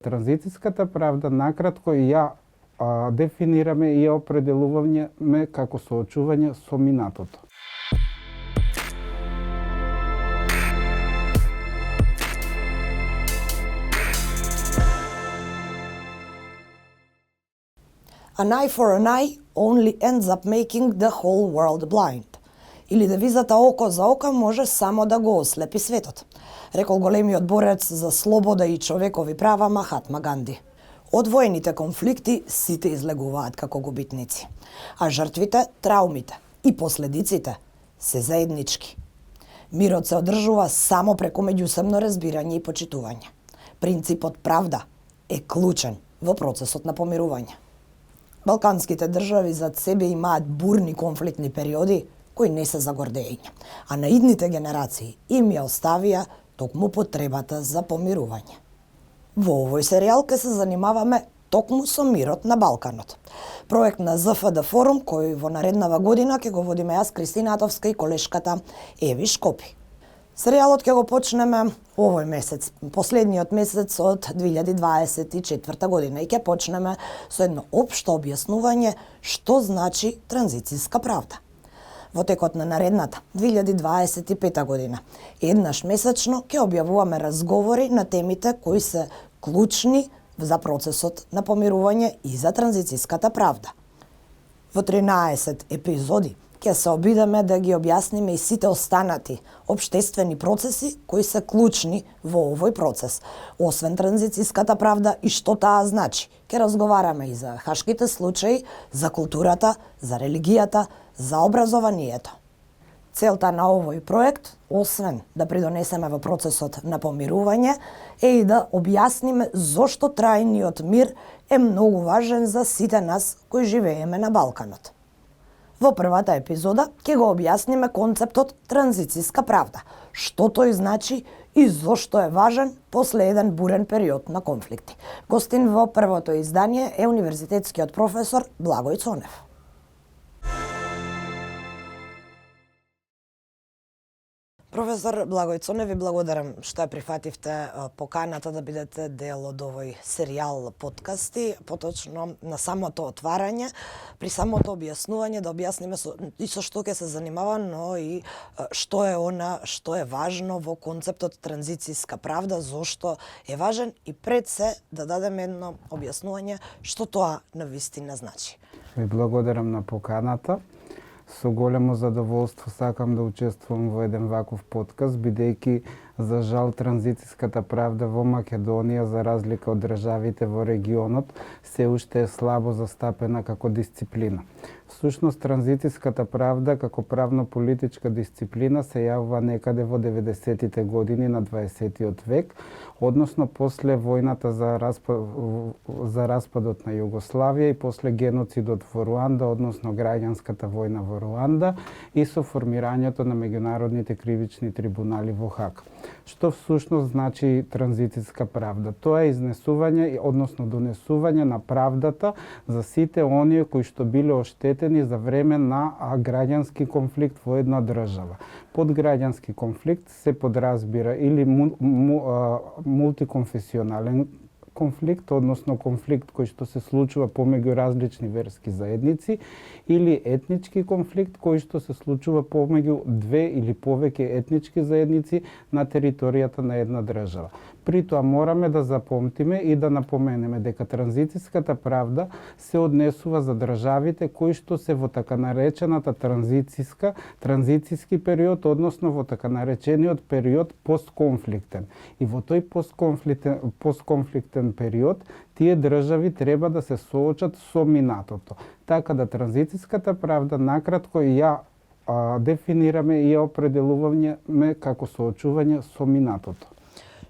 Транзицијската правда накратко ја дефинираме и ја определуваме како соочување со минатото. An eye for an eye only ends up making the whole world blind. Или девизата око за око може само да го ослепи светот, рекол големиот борец за слобода и човекови права Махатма Ганди. Од воените конфликти сите излегуваат како губитници, а жртвите, траумите и последиците се заеднички. Мирот се одржува само преку меѓусебно разбирање и почитување. Принципот правда е клучен во процесот на помирување. Балканските држави зад себе имаат бурни конфликтни периоди кои не се за гордење, а на идните генерации им ја оставија токму потребата за помирување. Во овој серијал ќе се занимаваме токму со мирот на Балканот. Проект на ЗФД форум кој во нареднава година ќе го водиме јас, Кристина Атовска и колешката Еви Шкопи. Серијалот ќе го почнеме овој месец, последниот месец од 2024 година и ќе почнеме со едно општо објаснување што значи транзицијска правда. Во текот на наредната 2025 година, еднаш месечно ќе објавуваме разговори на темите кои се клучни за процесот на помирување и за транзицијската правда. Во 13 епизоди ќе се обидеме да ги објасниме и сите останати општествени процеси кои се клучни во овој процес, освен транзицијската правда и што таа значи. Ќе разговараме и за хашките случаи, за културата, за религијата, за образованието. Целта на овој проект, освен да придонесеме во процесот на помирување, е и да објасниме зошто трајниот мир е многу важен за сите нас кои живееме на Балканот. Во првата епизода ќе го објасниме концептот транзицијска правда, што тој значи и зошто е важен после еден бурен период на конфликти. Гостин во првото издание е универзитетскиот професор Благој Цонев. Професор Благој Цонев, ви благодарам што ја прифативте поканата да бидете дел од овој серијал подкасти, поточно на самото отварање, при самото објаснување да објасниме и со што ќе се занимава, но и што е она што е важно во концептот транзицијска правда, зошто е важен и пред се да дадеме едно објаснување што тоа навистина значи. Ви благодарам на поканата. Со големо задоволство сакам да учествувам во еден ваков подкаст, бидејќи за жал транзицијската правда во Македонија, за разлика од државите во регионот, се уште е слабо застапена како дисциплина. Всушност, транзицијската правда како правно-политичка дисциплина се јавува некаде во 90-тите години на 20-тиот век, односно после војната за распадот на Југославија и после геноцидот во Руанда, односно граѓанската војна во Руанда и со формирањето на меѓународните кривични трибунали во Хаг. Што всушност значи транзицијска правда? Тоа е изнесување, односно донесување на правдата за сите оние кои што биле оштетени за време на граѓански конфликт во една држава. Под граѓански конфликт се подразбира или мултиконфесионален конфликт, односно конфликт кој што се случува помеѓу различни верски заедници, или етнички конфликт кој што се случува помеѓу две или повеќе етнички заедници на територијата на една држава. При тоа мораме да запомтиме и да напоменеме дека транзицијската правда се однесува за државите кои што се во така наречената транзицијски период, односно во така наречениот период постконфликтен. И во тој постконфликтен период, тие држави треба да се соочат со минатото. Така да транзицијската правда накратко ја дефинираме и ја определуваме како соочување со минатото.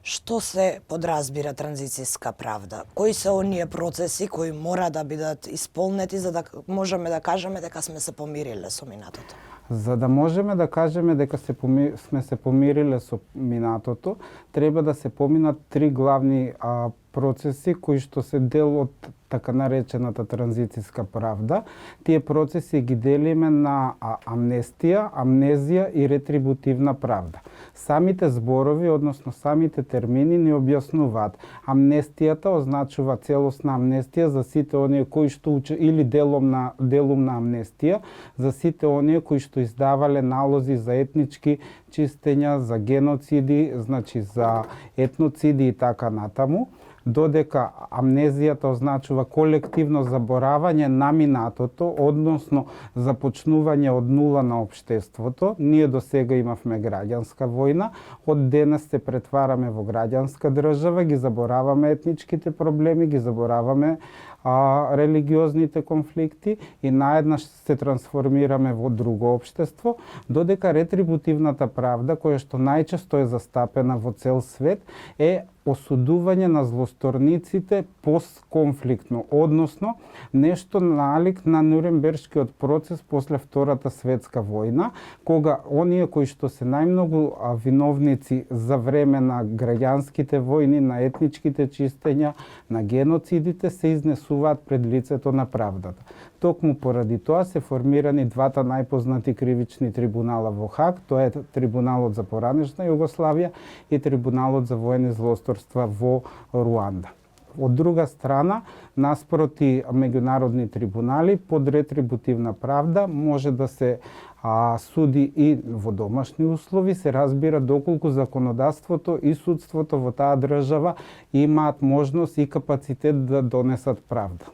Што се подразбира транзицијска правда? Кои се оние процеси кои мора да бидат исполнети за да можеме да кажеме дека сме се помириле со минатото? За да можеме да кажеме дека сме се помириле со минатото, треба да се поминат три главни процеси кои што се дел од така наречената транзицијска правда. Тие процеси ги делиме на амнестија, амнезија и ретрибутивна правда. Самите зборови, односно самите термини не објаснуваат. Амнестијата означува целосна амнестија за сите оние кои што или делумна амнестија за сите оние кои што издавале налози за етнички чистења, за геноциди, значи за етноциди и така натаму, додека амнезијата означува колективно заборавање на минатото, односно започнување од нула на општеството. Ние до сега имавме граѓанска војна, од денес се претвараме во граѓанска држава, ги забораваме етничките проблеми, ги забораваме религиозните конфликти и наеднаш се трансформираме во друго општество, додека ретрибутивната правда, која што најчесто е застапена во цел свет, е осудување на злосторниците постконфликтно, односно нешто налик на Нюрнбергскиот процес после Втората светска војна, кога оние кои што се најмногу виновници за време на граѓанските војни, на етничките чистења, на геноцидите се изнесуваат пред лицето на правдата. Токму поради тоа се формирани двата најпознати кривични трибунала во Хаг, тоа е Трибуналот за поранешна Југославија и Трибуналот за воени злосторства во Руанда. Од друга страна, наспроти меѓународни трибунали, под ретрибутивна правда може да се суди и во домашни услови, се разбира доколку законодавството и судството во таа држава имаат можност и капацитет да донесат правда.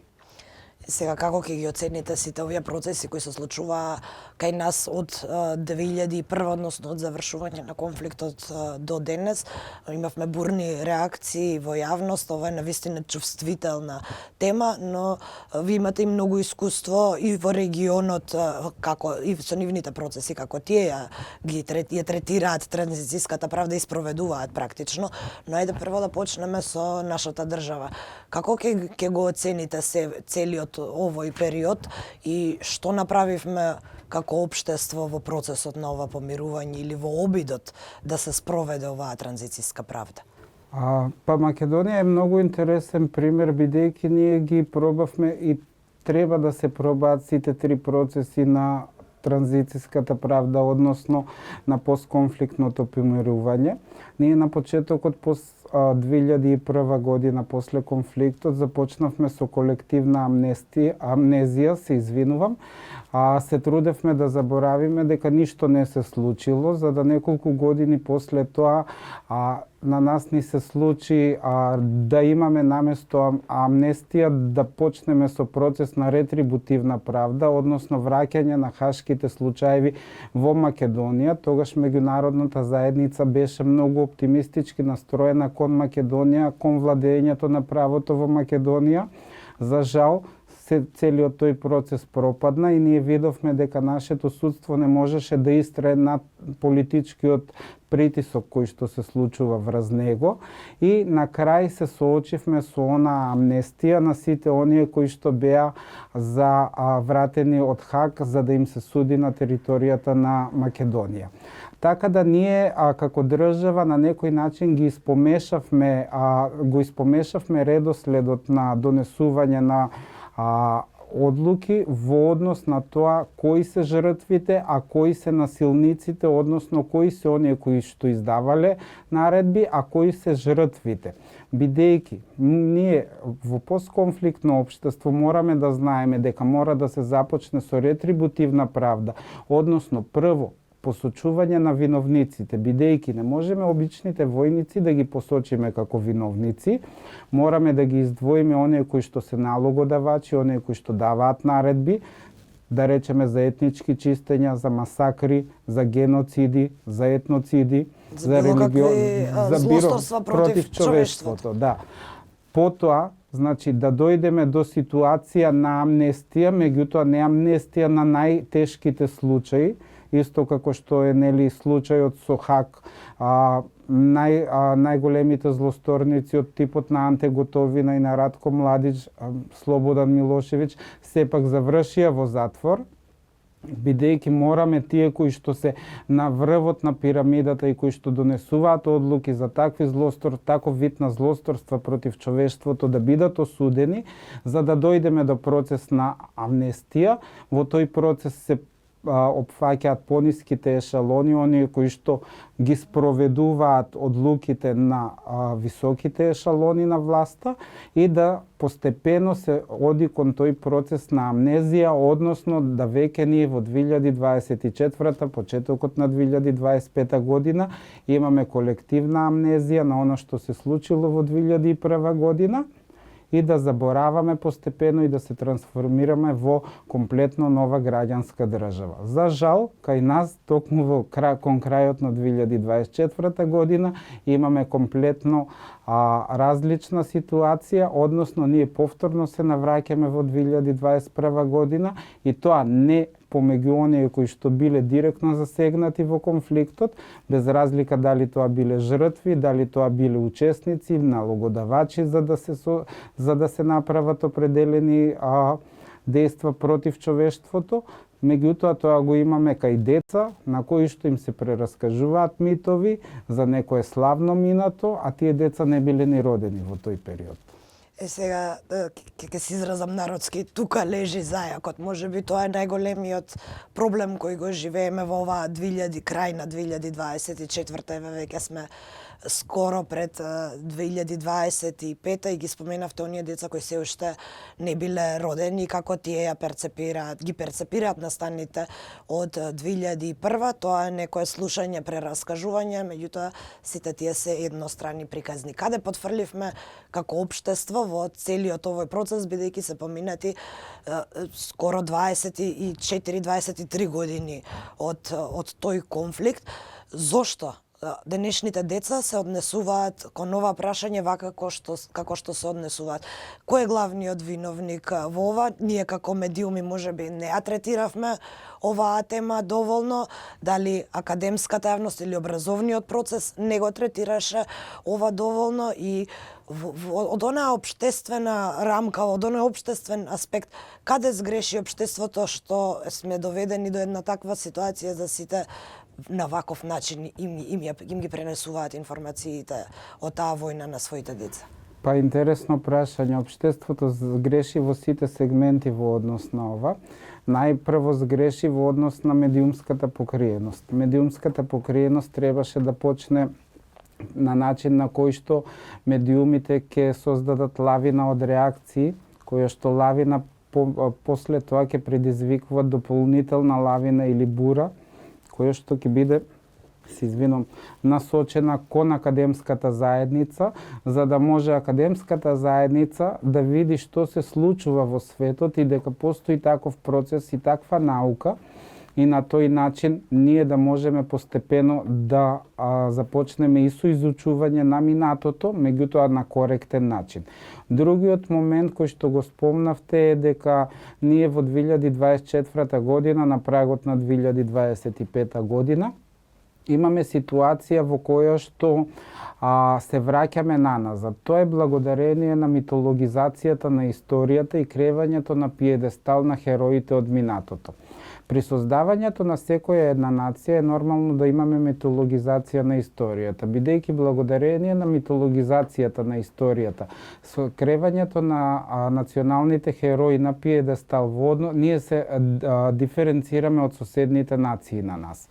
Сега, како ќе ги оцените сите овие процеси кои се случуваа кај нас од 2001, односно од завршување на конфликтот до денес? Имавме бурни реакции во јавност, ова е навистина чувствителна тема, но ви имате и многу искуство и во регионот, како и со нивните процеси, како тие ја третираат транзицијската правда и спроведуваат практично. Но ајде прво да почнеме со нашата држава. Како ќе го оцените целиот овој период и што направивме како општество во процесот на ова помирување или во обидот да се спроведе оваа транзицијска правда? Македонија е многу интересен пример, бидејќи ние ги пробавме и треба да се пробаат сите три процеси на транзицијската правда, односно на постконфликтното помирување. Ние на почетокот 2001 година после конфликтот започнавме со колективна амнезија, се извинувам, се трудевме да заборавиме дека ништо не се случило, за да неколку години после тоа на нас ни се случи да имаме наместо амнестија да почнеме со процес на ретрибутивна правда, односно враќање на хашките случаеви во Македонија. Тогаш меѓународната заедница беше многу оптимистички настроена кон Македонија, кон владењето на правото во Македонија. За жал, целиот тој процес пропадна и ние видовме дека нашето судство не можеше да истрае над политичкиот притисок кој што се случува врз него и на крај се соочивме со она амнестија на сите оние кои што беа за вратени од Хаг за да им се суди на територијата на Македонија. Така да ние како држава на некој начин го испомешавме редоследот на донесување на одлуки во однос на тоа кои се жртвите, а кои се насилниците, односно кои се оние кои што издавале наредби, а кои се жртвите. Бидејќи ние во постконфликтно општество мораме да знаеме дека мора да се започне со ретрибутивна правда, односно прво посочување на виновниците, бидејќи не можеме обичните војници да ги посочиме како виновници, мораме да ги издвоиме оние кои што се налогодавачи, оние кои што даваат наредби, да речеме за етнички чистења, за масакри, за геноциди, за етноциди, за злосторства против човештвото. Да. Потоа, значи да дојдеме до ситуација на амнестија, меѓутоа не амнестија на најтешките случаи, исто како што е случајот со Хаг, најголемите злосторници од типот на Анте Готовина и на Радко Младич, Слободан Милошевиќ, сепак завршија во затвор, бидејќи мораме тие кои што се на врвот на пирамидата и кои што донесуваат одлуки за такви таков вид на злосторства против човештвото да бидат осудени, за да дојдеме до процес на амнестија. Во тој процес се опфаќаат пониските ешалони, оние кои што ги спроведуваат одлуките на високите ешалони на власта и да постепено се оди кон тој процес на амнезија, односно да веќе ние во 2024, почетокот на 2025 година, имаме колективна амнезија на она што се случило во 2001 година, и да забораваме постепено и да се трансформираме во комплетно нова граѓанска држава. За жал, кај нас, токму кон крајот на 2024 година, имаме комплетно различна ситуација, односно ние повторно се навраќаме во 2021 година и тоа не помеѓу оние кои што биле директно засегнати во конфликтот, без разлика дали тоа биле жртви, дали тоа биле учесници, налогодавачи за да се направат определени дејства против човештвото. Меѓутоа, тоа го имаме кај деца, на кои што им се прераскажуваат митови за некое славно минато, а тие деца не биле ни родени во тој период. Сега, ќе се изразам народски, тука лежи зајакот. Може би тоа е најголемиот проблем кој го живееме во оваа крај на 2024, веќе сме скоро пред 2025 и ги споменавте оние деца кои се уште не биле родени, како тие ги перцепираат настаните од 2001. Тоа е некое слушање, прераскажување, меѓутоа сите тие се едностранни приказни. Каде потфрливме како општество во целиот овој процес, бидејќи се поминати скоро 24-23 години од тој конфликт. Зошто денешните деца се однесуваат кон ова прашање како што се однесуваат? Кој е главниот виновник во ова? Ние како медиуми можеби не ја третиравме оваа тема доволно, дали академската јавност или образовниот процес не го третираше ова доволно и од онаа општествена рамка, од оној општествен аспект, каде сгреши општеството што сме доведени до една таква ситуација за сите на ваков начин им ги пренесуваат информациите од таа војна на своите деца? Па интересно прашање. Општеството сгреши во сите сегменти во однос на ова. Најпрво сгреши во однос на медиумската покриеност. Медиумската покриеност требаше да почне на начин на кој што медиумите ќе создадат лавина од реакции, која што лавина после тоа ќе предизвикува дополнителна лавина или бура, која што ќе биде, насочена кон академската заедница, за да може академската заедница да види што се случува во светот и дека постои таков процес и таква наука, и на тој начин ние да можеме постепено да започнеме и со изучување на минатото, меѓутоа на коректен начин. Другиот момент кој што го спомнавте е дека ние во 2024 година, на прагот на 2025 година, имаме ситуација во која што се враќаме наназад. Тоа е благодарение на митологизацијата на историјата и кревањето на пиедестал на хероите од минатото. При создавањето на секоја една нација е нормално да имаме митологизација на историјата, бидејќи благодарение на митологизацијата на историјата, со кревањето на националните херои на пиедестал водно, ние се диференцираме од соседните нации на нас.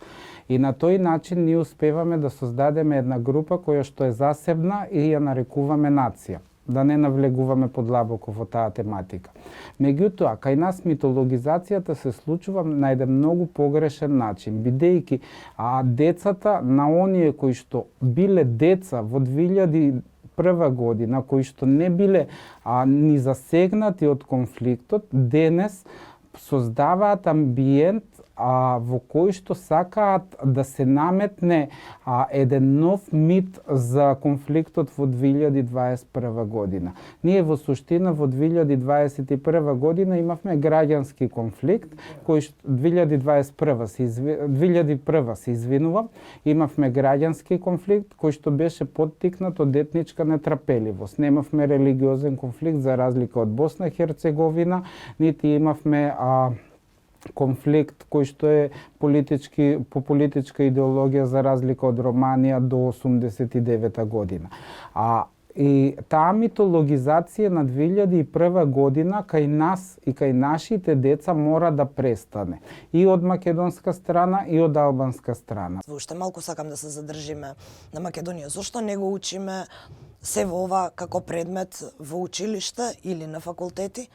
И на тој начин ние успеваме да создадеме една група која што е засебна и ја нарекуваме нација. Да не навлегуваме подлабоко во таа тематика. Меѓутоа, кај нас митологизацијата се случува на еден многу погрешен начин, бидејќи децата на оние кои што биле деца во 2001 година, кои што не биле ни засегнати од конфликтот, денес создаваат амбиент во кој што сакаат да се наметне еден нов мит за конфликтот во 2021 година. Ние во суштина во 2021 година имавме граѓански конфликт, кој што 2001 се извинувам, имавме граѓански конфликт кој што беше поттикнат од етничка нетрпеливост. Немавме религиозен конфликт за разлика од Босна и Херцеговина, нити имавме конфликт кој што е по политичка идеологија за разлика од Романија до 89 година. И таа митологизација на 2001 година кај нас и кај нашите деца мора да престане. И од македонска страна и од албанска страна. Уште малку сакам да се задржиме на Македонија. Зошто не го учиме се во ова како предмет во училиште или на факултети?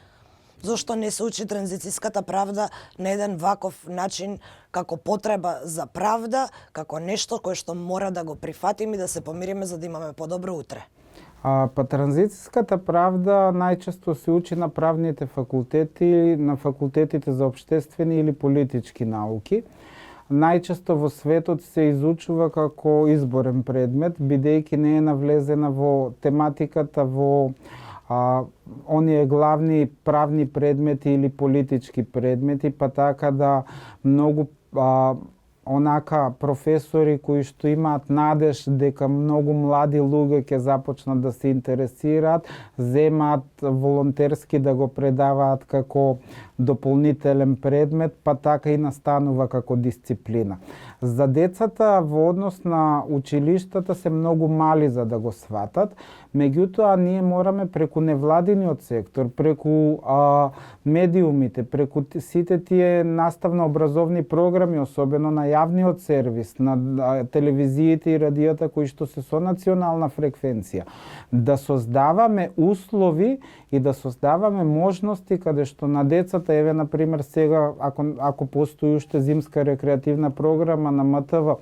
Зошто не се учи транзицијската правда на еден ваков начин како потреба за правда, како нешто кое што мора да го прифатиме и да се помириме за да имаме подобро утре? Па транзицијската правда најчесто се учи на правните факултети, на факултетите за општествени или политички науки. Најчесто во светот се изучува како изборен предмет, бидејќи не е навлезена во тематиката во оние главни правни предмети или политички предмети, па така да многу онака професори кои што имаат надеж дека многу млади луѓе ќе започнат да се интересираат, земаат волонтерски да го предаваат како дополнителен предмет, па така и настанува како дисциплина. За децата во однос на училиштата се многу мали за да го сватат, меѓутоа ние мораме преку невладиниот сектор, преку медиумите, преку сите тие наставно-образовни програми, особено на јавниот сервис, на телевизиите и радијата кои што се со национална фреквенција, да создаваме услови и да создаваме можности каде што на децата, еве на пример сега ако постои уште зимска рекреативна програма на МТВ,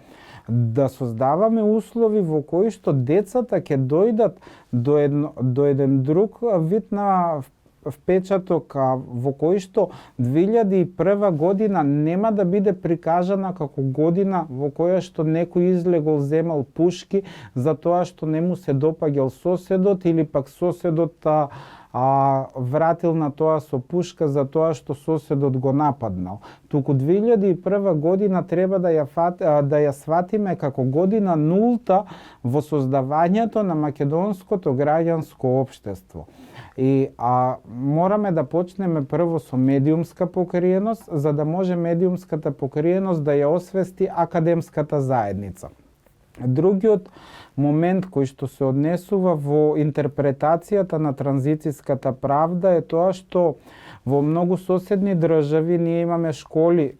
да создаваме услови во кои што децата ќе дојдат до еден друг вид на впечаток, во кој што 2001 година нема да биде прикажана како година во која што некој излегол, земал пушки за тоа што не му се допаѓал соседот или пак соседот вратил на тоа со пушка за тоа што соседот го нападнал. Туку 2001 година треба да ја сватиме како година нулта во создавањето на македонското граѓанско општество. И мораме да почнеме прво со медиумска покриеност, за да може медиумската покриеност да ја освести академската заедница. Другиот момент кој што се однесува во интерпретацијата на транзицијската правда е тоа што во многу соседни држави ние имаме школи,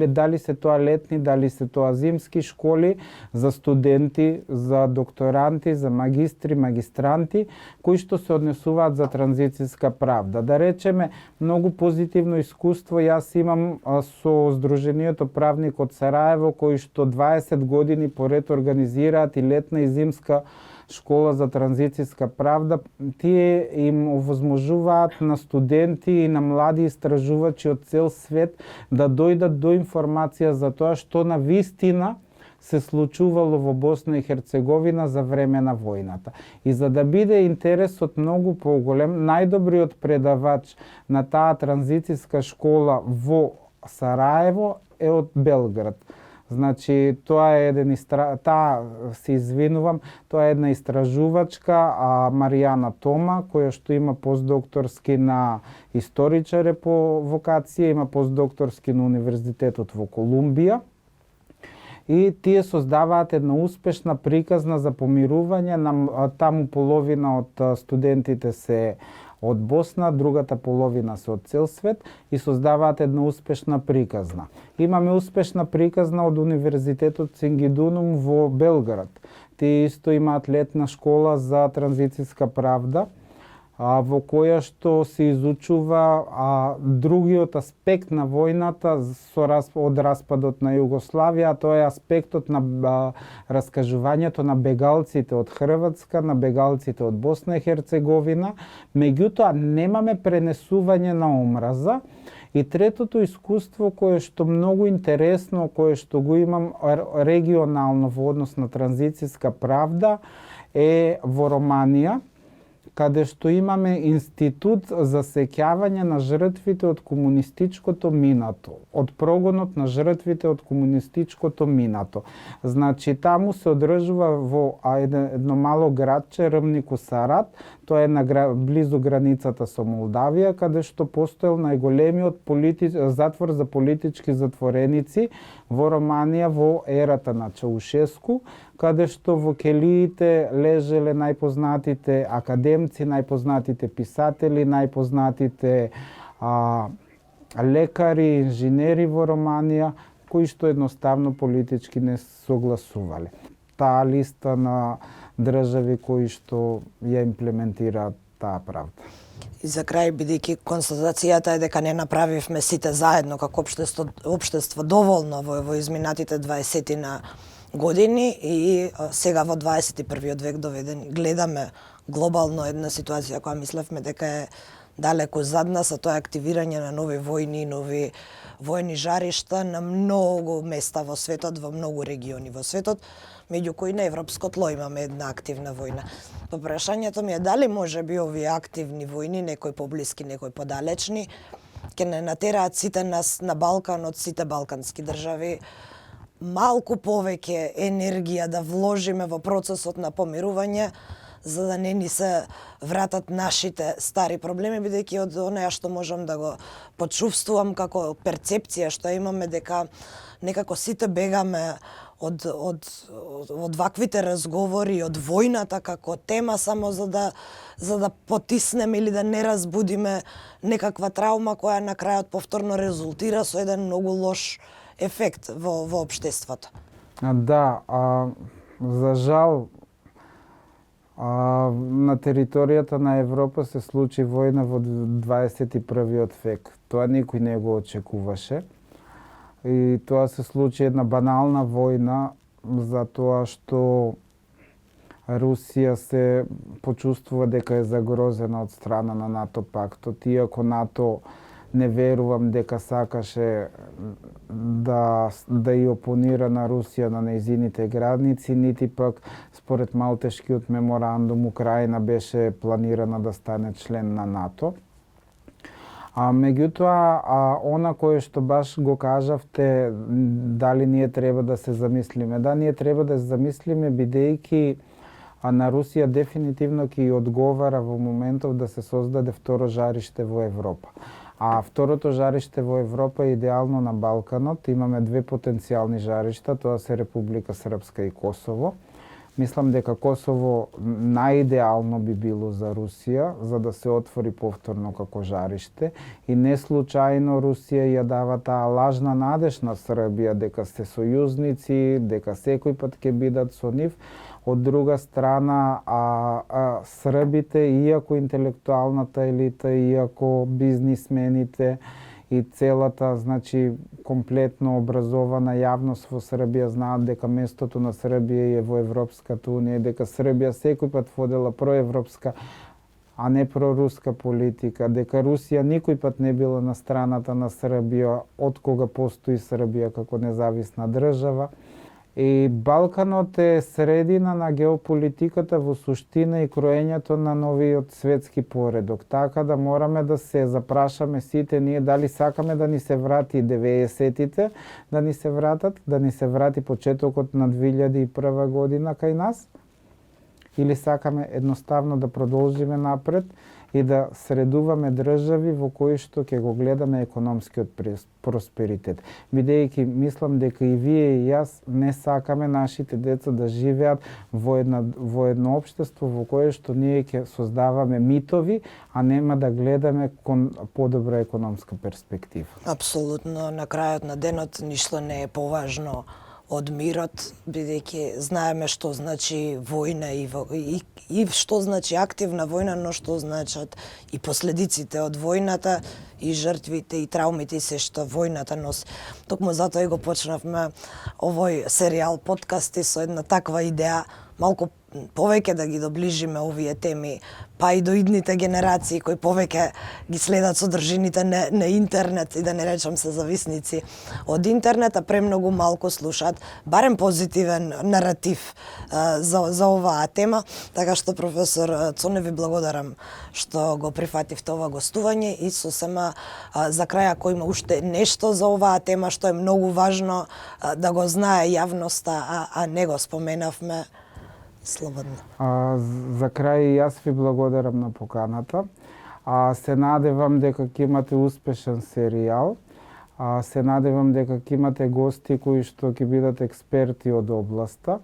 дали се тоа летни, дали се тоа зимски школи за студенти, за докторанти, за магистри, магистранти, кои што се однесуваат за транзицијска правда. Да речеме, многу позитивно искуство јас имам со Сдруженијето правник од Сараево, кои што 20 години поред организираат и летна и зимска школа за транзицијска правда. Тие им овозможуваат на студенти и на млади истражувачи од цел свет да дојдат до информација за тоа што на вистина се случувало во Босна и Херцеговина за време на војната. И за да биде интересот многу поголем, најдобриот предавач на таа транзицијска школа во Сараево е од Белград. Значи, тоа е се извинувам, тоа е една истражувачка, Маријана Тома, која што има постдокторски на историчаре по вокација, има постдокторски на Универзитетот во Колумбија. И тие создаваат една успешна приказна за помирување, таму половина од студентите се од Босна, другата половина се од цел свет и создаваат една успешна приказна. Имаме успешна приказна од Универзитетот Цингидунум во Белград. Тие исто имаат летна школа за транзицијска правда, во која што се изучува другиот аспект на војната од распадот на Југославија, тоа е аспектот на раскажувањето на бегалците од Хрватска, на бегалците од Босна и Херцеговина, меѓутоа немаме пренесување на омраза. И третото искуство кое што многу интересно, кое што го имам регионално во однос на транзицијска правда е во Романија, каде што имаме институт за сеќавање на жртвите од комунистичкото минато, од прогонот на жртвите од комунистичкото минато. Значи, таму се одржува во едно мало градче, Рмнику Сарат, Тоа е близу границата со Молдавија, каде што постоел најголемиот затвор за политички затвореници во Романија во ерата на Чаушеску, каде што во келиите лежеле најпознатите академци, најпознатите писатели, најпознатите лекари, инженери во Романија, кои што едноставно политички не согласувале. Таа листа на држави кои што ја имплементираат таа правда. И за крај, бидејќи констатацијата е дека не направивме сите заедно како општество доволно во изминатите 20 години и сега во 21 век гледаме глобално една ситуација која мислевме дека е далеку зад нас, а тоа е активирање на нови војни, нови војни жаришта на многу места во светот, во многу региони во светот, меѓу кои на европско тло имаме една активна војна. Прашањето ми е дали може би овие активни војни, некои поблиски, некои подалечни, ќе не натераат сите нас на Балканот, сите балкански држави, малку повеќе енергија да вложиме во процесот на помирување, за да не ни се вратат нашите стари проблеми, бидејќи од онеа што можам да го почувствувам како перцепција што имаме, дека некако сите бегаме од ваквите разговори, од војната како тема, само за да потиснеме или да не разбудиме некаква траума која на крајот повторно резултира со еден многу лош ефект во општеството. Да, за жал, на територијата на Европа се случи војна во 21 век. Тоа никој не го очекуваше. И тоа се случи една банална војна затоа што Русија се почувствува дека е загрозена од страна на НАТО пактот, иако НАТО не верувам дека сакаше да ја опонира на Русија на нејзините граници, нити пак според Малтешкиот меморандум Украина беше планирана да стане член на НАТО. Меѓутоа, она кое што баш го кажавте, дали ние треба да се замислиме. Да, ние треба да се замислиме, бидејќи на Русија дефинитивно ќе одговара во моментов да се создаде второ жариште во Европа. А второто жариште во Европа е идеално на Балканот. Имаме две потенцијални жаришта, тоа се Република Српска и Косово. Мислам дека Косово најидеално би било за Русија, за да се отвори повторно како жариште. И не случајно Русија ја дава таа лажна надеж на Србија дека се сојузници, дека секој пат ќе бидат со нив. Од друга страна, србите, иако интелектуалната елита, иако бизнисмените и целата, комплетно образована јавност во Србија знаат дека местото на Србија е во Европската унија, дека Србија секој пат водела проевропска, а не проруска политика, дека Русија никој пат не била на страната на Србија од кога постои Србија како независна држава. И Балканот е средина на геополитиката во суштина и кроењето на новиот светски поредок. Така да мораме да се запрашаме сите ние дали сакаме да ни се врати 90-тите, да ни се врати почетокот на 2001 година кај нас, или сакаме едноставно да продолжиме напред и да средуваме држави во кои што ќе го гледаме економскиот просперитет. Бидејќи мислам дека и вие и јас не сакаме нашите деца да живеат во едно општество во кое што ние ќе создаваме митови, а нема да гледаме кон подобра економска перспектива. Апсолутно, на крајот на денот ништо не е поважно од мирот, бидејќи знаеме што значи војна и што значи активна војна, но што значат и последиците од војната, и жртвите, и траумите, и се што војната носи. Токму затоа и го почнавме овој серијал подкасти со една таква идеја, малку повеќе да ги доближиме овие теми, па и до идните генерации кои повеќе ги следат содржините на интернет и да не речам се зависници од интернет, а премногу малку слушаат барем позитивен наратив за оваа тема. Така што, професор Цонев, ви благодарам што го прифативте ова гостување и сосема за крај, ако има уште нешто за оваа тема што е многу важно да го знае јавноста, а не го споменавме, Слободно. За крај и јас ви благодарам на поканата. Се надевам дека ќе имате успешен серијал. Се надевам дека ќе имате гости кои што ќе бидат експерти од областа.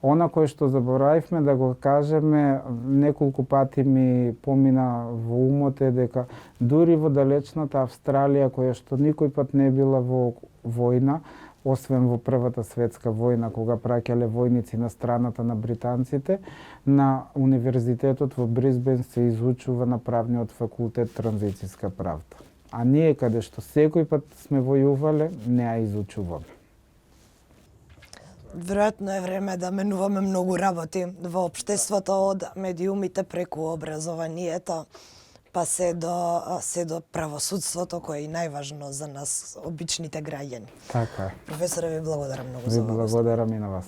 Она кој што заборавивме да го кажеме, неколку пати ми помина во умот е дека дури во далечната Австралија, која што никој пат не била во војна, освен во Првата светска војна, кога праќале војници на страната на британците, на Универзитетот во Брисбен се изучува на правниот факултет транзицијска правда. А ние каде што секој пат сме војувале, не ја изучуваме. Веројатно е време да менуваме многу работи во општеството, од медиумите преку образованието, па се до правосудството, кое е и најважно за нас, обичните граѓани. Така е. Професоре, ви благодарам многу Ви за ова. благодарам и на вас.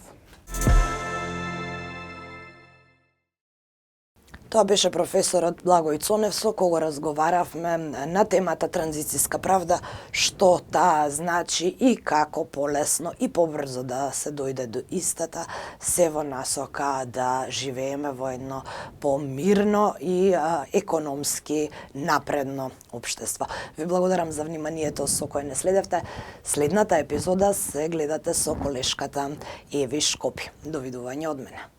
Тоа беше професорот Благој Цонев, со кого разговаравме на темата транзицијска правда, што таа значи и како полесно и побрзо да се дојде до истата, се во насока да живееме во едно помирно и економски напредно општество. Ви благодарам за вниманието со кое не следевте. Следната епизода се гледате со колешката Еви Шкопи. Довидување од мене.